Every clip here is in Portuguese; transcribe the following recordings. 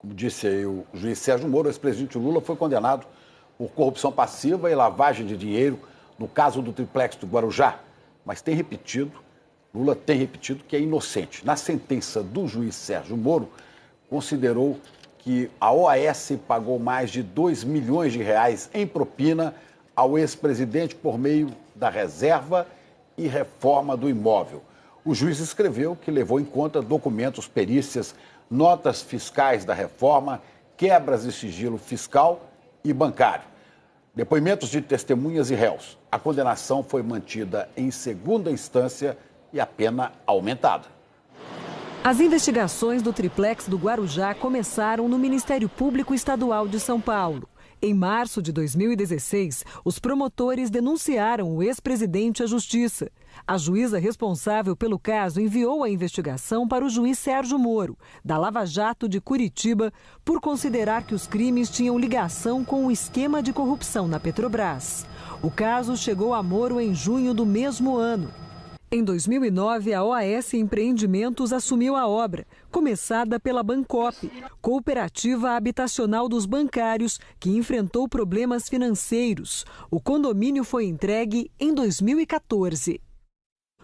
Como disse aí o juiz Sérgio Moro, o ex-presidente Lula foi condenado por corrupção passiva e lavagem de dinheiro no caso do triplex do Guarujá, mas Lula tem repetido que é inocente. Na sentença do juiz Sérgio Moro, considerou que a OAS pagou mais de 2 milhões de reais em propina ao ex-presidente por meio da reserva e reforma do imóvel. O juiz escreveu que levou em conta documentos, perícias, notas fiscais da reforma, quebras de sigilo fiscal e bancário, depoimentos de testemunhas e réus. A condenação foi mantida em segunda instância e a pena aumentada. As investigações do triplex do Guarujá começaram no Ministério Público Estadual de São Paulo. Em março de 2016, os promotores denunciaram o ex-presidente à Justiça. A juíza responsável pelo caso enviou a investigação para o juiz Sérgio Moro, da Lava Jato de Curitiba, por considerar que os crimes tinham ligação com o esquema de corrupção na Petrobras. O caso chegou a Moro em junho do mesmo ano. Em 2009, a OAS Empreendimentos assumiu a obra, começada pela Bancop, cooperativa habitacional dos bancários, que enfrentou problemas financeiros. O condomínio foi entregue em 2014.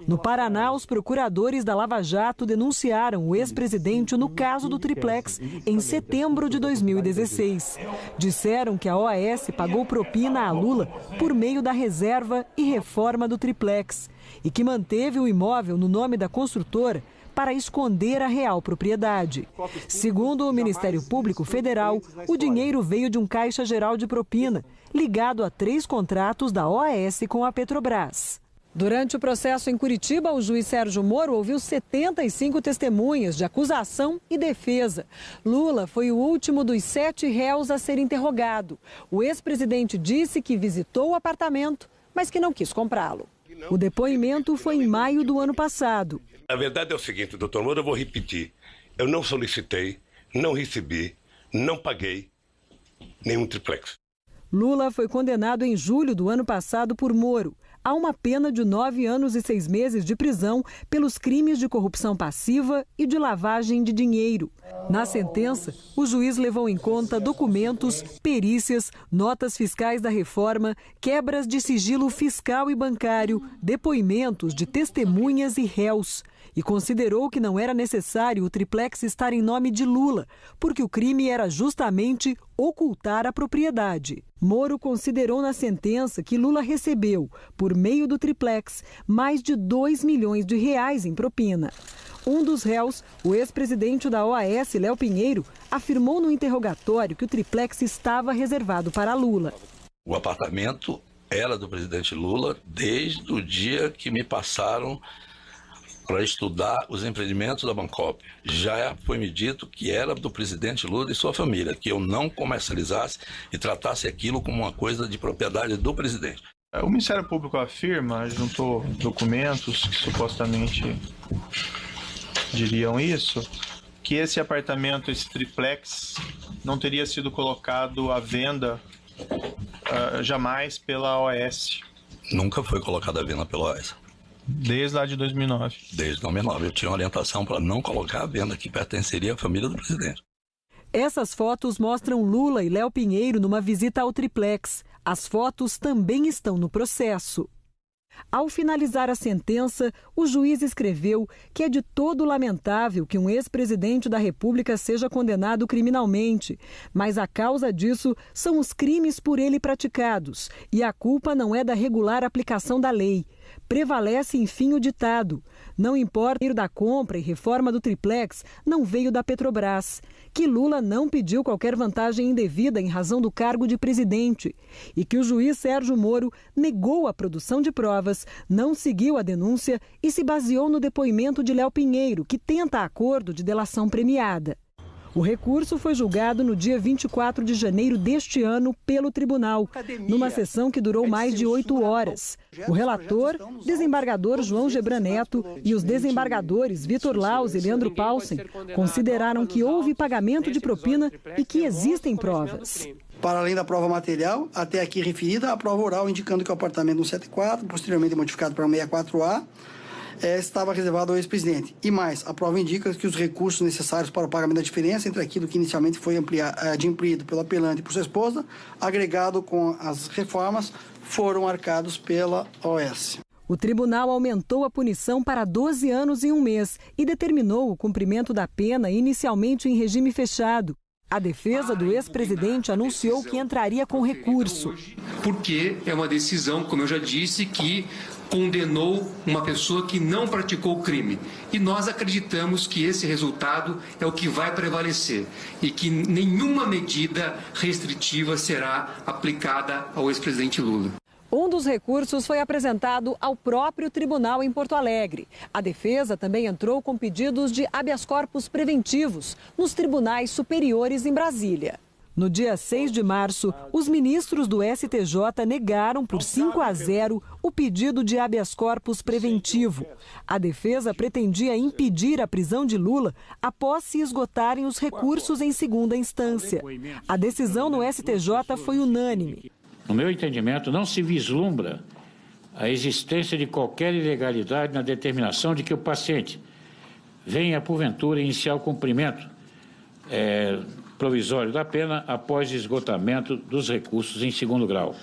No Paraná, os procuradores da Lava Jato denunciaram o ex-presidente no caso do triplex em setembro de 2016. Disseram que a OAS pagou propina a Lula por meio da reserva e reforma do triplex e que manteve o imóvel no nome da construtora para esconder a real propriedade. Segundo o Ministério Público Federal, o dinheiro veio de um caixa geral de propina, ligado a 3 contratos da OAS com a Petrobras. Durante o processo em Curitiba, o juiz Sérgio Moro ouviu 75 testemunhas de acusação e defesa. Lula foi o último dos 7 réus a ser interrogado. O ex-presidente disse que visitou o apartamento, mas que não quis comprá-lo. O depoimento foi em maio do ano passado. A verdade é o seguinte, doutor Moro, eu vou repetir. Eu não solicitei, não recebi, não paguei nenhum triplex. Lula foi condenado em julho do ano passado por Moro a uma pena de 9 anos e 6 meses de prisão pelos crimes de corrupção passiva e de lavagem de dinheiro. Na sentença, o juiz levou em conta documentos, perícias, notas fiscais da reforma, quebras de sigilo fiscal e bancário, depoimentos de testemunhas e réus. E considerou que não era necessário o triplex estar em nome de Lula, porque o crime era justamente ocultar a propriedade. Moro considerou na sentença que Lula recebeu, por meio do triplex, mais de 2 milhões de reais em propina. Um dos réus, o ex-presidente da OAS, Léo Pinheiro, afirmou no interrogatório que o triplex estava reservado para Lula. O apartamento era do presidente Lula desde o dia que me passaram para estudar os empreendimentos da Bancop. Já foi me dito que era do presidente Lula e sua família, que eu não comercializasse e tratasse aquilo como uma coisa de propriedade do presidente. O Ministério Público afirma, juntou documentos que supostamente diriam isso, que esse apartamento, esse triplex, não teria sido colocado à venda jamais pela OAS. Nunca foi colocado à venda pela OAS. Desde lá de 2009. Desde 2009. Eu tinha orientação para não colocar a venda que pertenceria à família do presidente. Essas fotos mostram Lula e Léo Pinheiro numa visita ao triplex. As fotos também estão no processo. Ao finalizar a sentença, o juiz escreveu que é de todo lamentável que um ex-presidente da República seja condenado criminalmente, mas a causa disso são os crimes por ele praticados e a culpa não é da regular aplicação da lei. Prevalece, enfim, o ditado: não importa o dinheiro da compra e reforma do triplex, não veio da Petrobras, que Lula não pediu qualquer vantagem indevida em razão do cargo de presidente e que o juiz Sérgio Moro negou a produção de provas, não seguiu a denúncia e se baseou no depoimento de Léo Pinheiro, que tenta acordo de delação premiada. O recurso foi julgado no dia 24 de janeiro deste ano pelo tribunal, numa sessão que durou mais de 8 horas. O relator, desembargador João Gebran Neto, e os desembargadores Vitor Laus e Leandro Paulsen consideraram que houve pagamento de propina e que existem provas. Para além da prova material, até aqui referida, a prova oral indicando que o apartamento 174, posteriormente modificado para 164A, estava reservado ao ex-presidente. E mais, a prova indica que os recursos necessários para o pagamento da diferença entre aquilo que inicialmente foi adimplido pelo apelante e por sua esposa, agregado com as reformas, foram arcados pela OAS. O tribunal aumentou a punição para 12 anos e 1 mês e determinou o cumprimento da pena inicialmente em regime fechado. A defesa do ex-presidente anunciou que entraria com recurso. Porque é uma decisão, como eu já disse, que condenou uma pessoa que não praticou o crime. E nós acreditamos que esse resultado é o que vai prevalecer e que nenhuma medida restritiva será aplicada ao ex-presidente Lula. Um dos recursos foi apresentado ao próprio tribunal em Porto Alegre. A defesa também entrou com pedidos de habeas corpus preventivos nos tribunais superiores em Brasília. No dia 6 de março, os ministros do STJ negaram por 5-0 o pedido de habeas corpus preventivo. A defesa pretendia impedir a prisão de Lula após se esgotarem os recursos em segunda instância. A decisão no STJ foi unânime. No meu entendimento, não se vislumbra a existência de qualquer ilegalidade na determinação de que o paciente venha, porventura, iniciar o cumprimento provisório da pena após esgotamento dos recursos em segundo grau,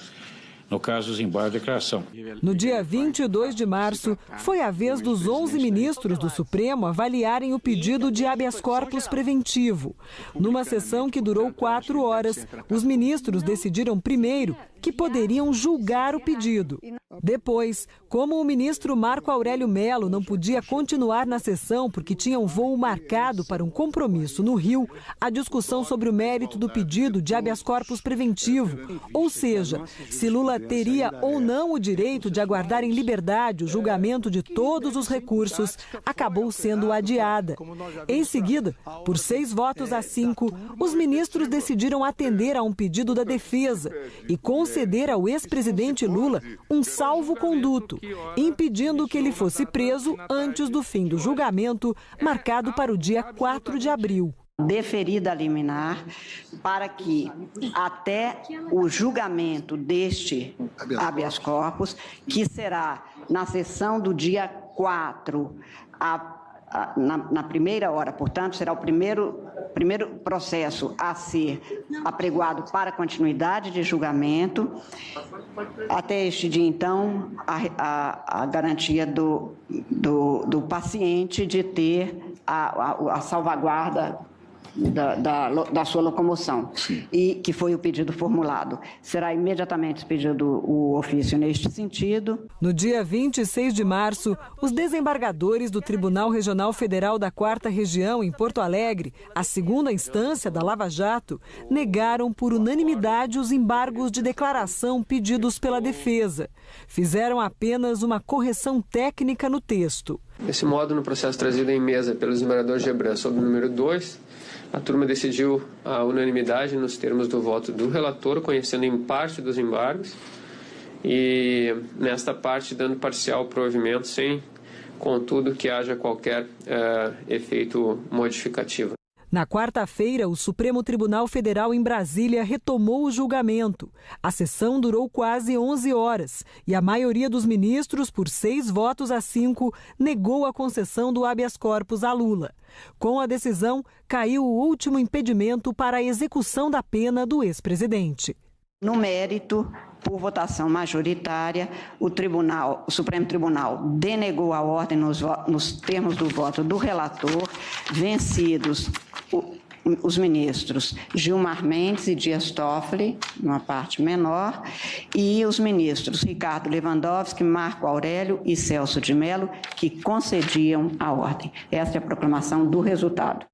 no caso dos embargos de declaração. No dia 22 de março, foi a vez dos 11 ministros do Supremo avaliarem o pedido de habeas corpus preventivo. Numa sessão que durou 4 horas, os ministros decidiram primeiro que poderiam julgar o pedido. Depois, como o ministro Marco Aurélio Mello não podia continuar na sessão porque tinha um voo marcado para um compromisso no Rio, a discussão sobre o mérito do pedido de habeas corpus preventivo, ou seja, se Lula teria ou não o direito de aguardar em liberdade o julgamento de todos os recursos, acabou sendo adiada. Em seguida, por 6-5, os ministros decidiram atender a um pedido da defesa e conceder ao ex-presidente Lula um salvo-conduto, impedindo que ele fosse preso antes do fim do julgamento, marcado para o dia 4 de abril. Deferida a liminar para que até o julgamento deste habeas corpus, que será na sessão do dia 4, na primeira hora, portanto, será o primeiro processo a ser apregoado para continuidade de julgamento. Até este dia, então, a garantia do paciente de ter a salvaguarda da sua locomoção. Sim. E que foi o pedido formulado. Será imediatamente expedido o ofício neste sentido. No dia 26 de março, os desembargadores do Tribunal Regional Federal da 4ª Região, em Porto Alegre, a segunda instância da Lava Jato, negaram por unanimidade os embargos de declaração pedidos pela defesa. Fizeram apenas uma correção técnica no texto. Desse modo, no processo trazido em mesa pelo desembargador Gebran sobre o número 2, a turma decidiu a unanimidade nos termos do voto do relator, conhecendo em parte dos embargos e, nesta parte, dando parcial provimento, sem, contudo, que haja qualquer efeito modificativo. Na quarta-feira, o Supremo Tribunal Federal em Brasília retomou o julgamento. A sessão durou quase 11 horas e a maioria dos ministros, por 6-5, negou a concessão do habeas corpus a Lula. Com a decisão, caiu o último impedimento para a execução da pena do ex-presidente. No mérito, por votação majoritária, o Supremo Tribunal denegou a ordem nos termos do voto do relator, vencidos os ministros Gilmar Mendes e Dias Toffoli, numa parte menor, e os ministros Ricardo Lewandowski, Marco Aurélio e Celso de Mello, que concediam a ordem. Essa é a proclamação do resultado.